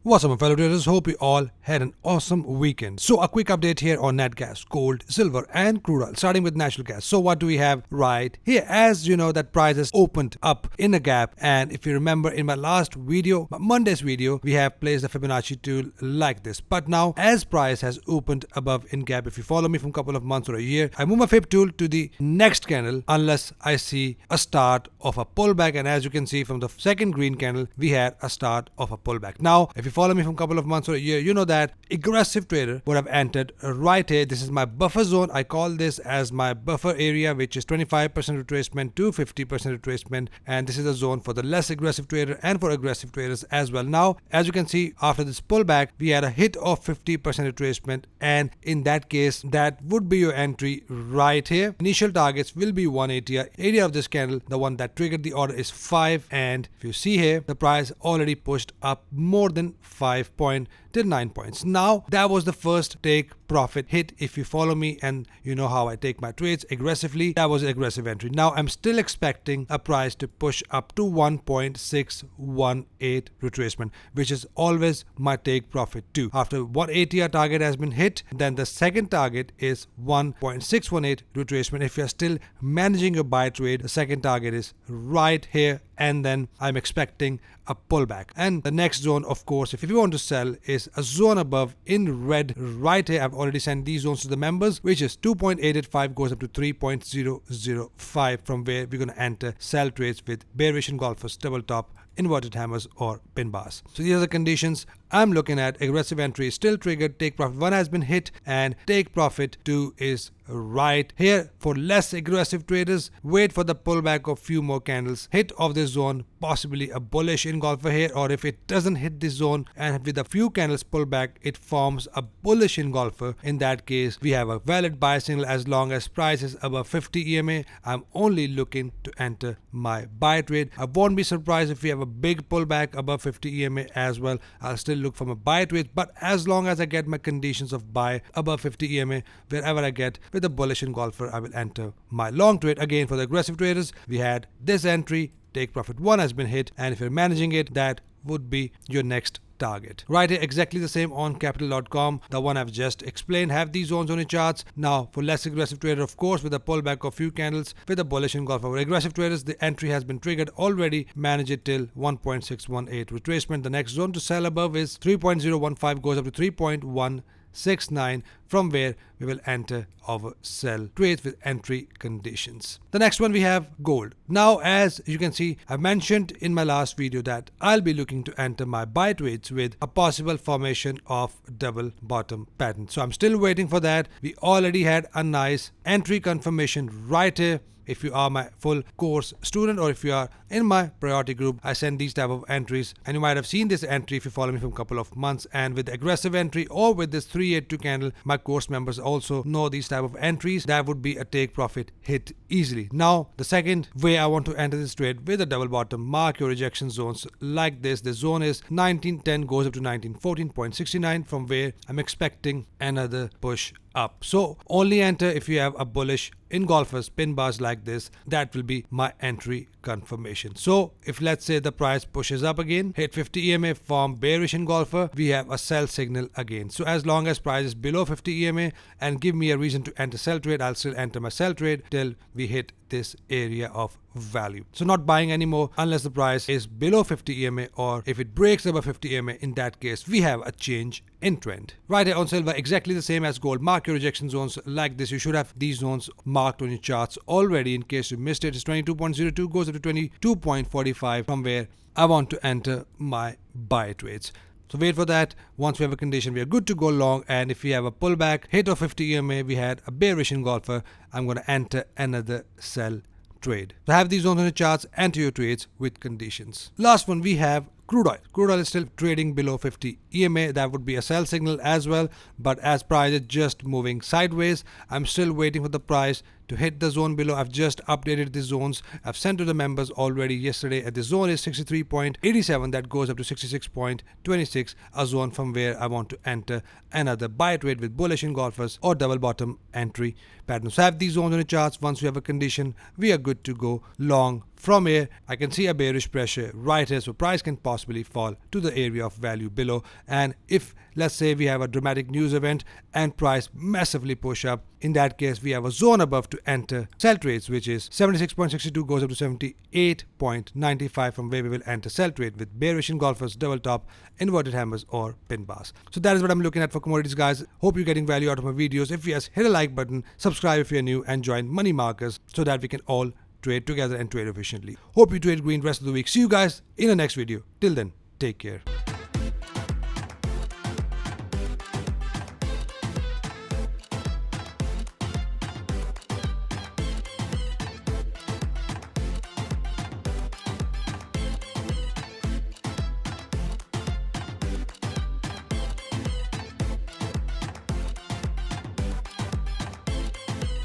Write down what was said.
What's up, my fellow traders? Hope you all had an awesome weekend. So a quick update here on nat gas, gold, silver and crude oil, starting with natural gas. So what do we have right here? As you know, that price has opened up in a gap, and if you remember in my last video, Monday's video, we have placed the Fibonacci tool like this. But now as price has opened above in gap, if you follow me from a couple of months or a year, I move my Fib tool to the next candle unless I see a start of a pullback, and as you can see from the second green candle, we had a start of a pullback. Now if you follow me from a couple of months or a year, you know that aggressive trader would have entered right here. This is my buffer zone. I call this as my buffer area, which is 25% retracement to 50% retracement, and this is a zone for the less aggressive trader and for aggressive traders as well. Now as you can see, after this pullback, we had a hit of 50% retracement, and in that case that would be your entry right here. Initial targets will be 180. Area of this candle, the one that triggered the order, is 5, and if you see here, the price already pushed up more than 5 points till 9 points. Now that was the first take profit hit. If you follow me and you know how I take my trades aggressively, that was an aggressive entry. Now I'm still expecting a price to push up to 1.618 retracement, which is always my take profit too. After 180 target has been hit, then the second target is 1.618 retracement. If you're still managing your buy trade, the second target is right here, and then I'm expecting a pullback. And the next zone, of course, if you want to sell, is a zone above in red right here. I've already sent these zones to the members, which is 2.885 goes up to 3.005, from where we're going to enter sell trades with bearish engulfers, double top, inverted hammers or pin bars. So these are the conditions I'm looking at. Aggressive entry is still triggered, take profit 1 has been hit, and take profit 2 is right here. For less aggressive traders, wait for the pullback of few more candles, hit of this zone, possibly a bullish engulfer here, or if it doesn't hit this zone and with a few candles pullback, it forms a bullish engulfer. In that case, we have a valid buy signal. As long as price is above 50 EMA, I'm only looking to enter my buy trade. I won't be surprised if we have a big pullback above 50 EMA as well. I'll still look for my buy trade, but as long as I get my conditions of buy above 50 EMA, wherever I get with a bullish engulfer, I will enter my long trade. Again, for the aggressive traders, we had this entry, take profit 1 has been hit, and if you're managing it, that would be your next target. Right here, exactly the same on capital.com, the one I've just explained. Have these zones on your charts. Now for less aggressive trader, of course, with a pullback of few candles with a bullish engulfer. For aggressive traders, the entry has been triggered already. Manage it till 1.618 retracement. The next zone to sell above is 3.015 goes up to 3.169, from where we will enter our sell trades with entry conditions. The next one, we have gold. Now as you can see, I mentioned in my last video that I'll be looking to enter my buy trades with a possible formation of double bottom pattern. So I'm still waiting for that. We already had a nice entry confirmation right here. If you are my full course student, or if you are in my priority group, I send these type of entries, and you might have seen this entry if you follow me from a couple of months. And with the aggressive entry or with this 382 candle, my course members also know these type of entries. That would be a take profit hit easily. Now the second way I want to enter this trade with a double bottom, mark your rejection zones like this. The zone is 1910 goes up to 1914.69, from where I'm expecting another push up. So only enter if you have a bullish engulfers, pin bars like this. That will be my entry confirmation. So if let's say the price pushes up again, hit 50 EMA, form bearish engulfer, we have a sell signal again. So as long as price is below 50 EMA and give me a reason to enter sell trade, I'll still enter my sell trade till we hit this area of value. So not buying anymore unless the price is below 50 EMA, or if it breaks above 50 EMA. In that case, we have a change in trend. Right here on silver, exactly the same as gold. Mark your rejection zones like this. You should have these zones marked on your charts already. In case you missed it, it's 22.02 goes up to 22.45, from where I want to enter my buy trades. So wait for that. Once we have a condition, we are good to go long. And if we have a pullback, hit of 50 EMA, we had a bearish engulfer, I'm going to enter another sell trade. So have these zones on the charts, enter your trades with conditions. Last one, we have crude oil. Crude oil is still trading below 50 EMA. That would be a sell signal as well. But as price is just moving sideways, I'm still waiting for the price to hit the zone below. I've just updated the zones. I've sent to the members already yesterday. The zone is 63.87. That goes up to 66.26, a zone from where I want to enter another buy trade with bullish engulfers or double bottom entry patterns. So I have these zones on the charts. Once we have a condition, we are good to go long. From here, I can see a bearish pressure right here, so price can possibly fall to the area of value below. And if, let's say, we have a dramatic news event and price massively push up, in that case, we have a zone above to enter sell trades, which is 76.62 goes up to 78.95, from where we will enter sell trade with bearish engulfers, double top, inverted hammers, or pin bars. So that is what I'm looking at for commodities, guys. Hope you're getting value out of my videos. If yes, hit a like button, subscribe if you're new, and join Money Markers so that we can all trade together and trade efficiently. Hope you trade green rest of the week. See you guys in the next video. Till then, take care.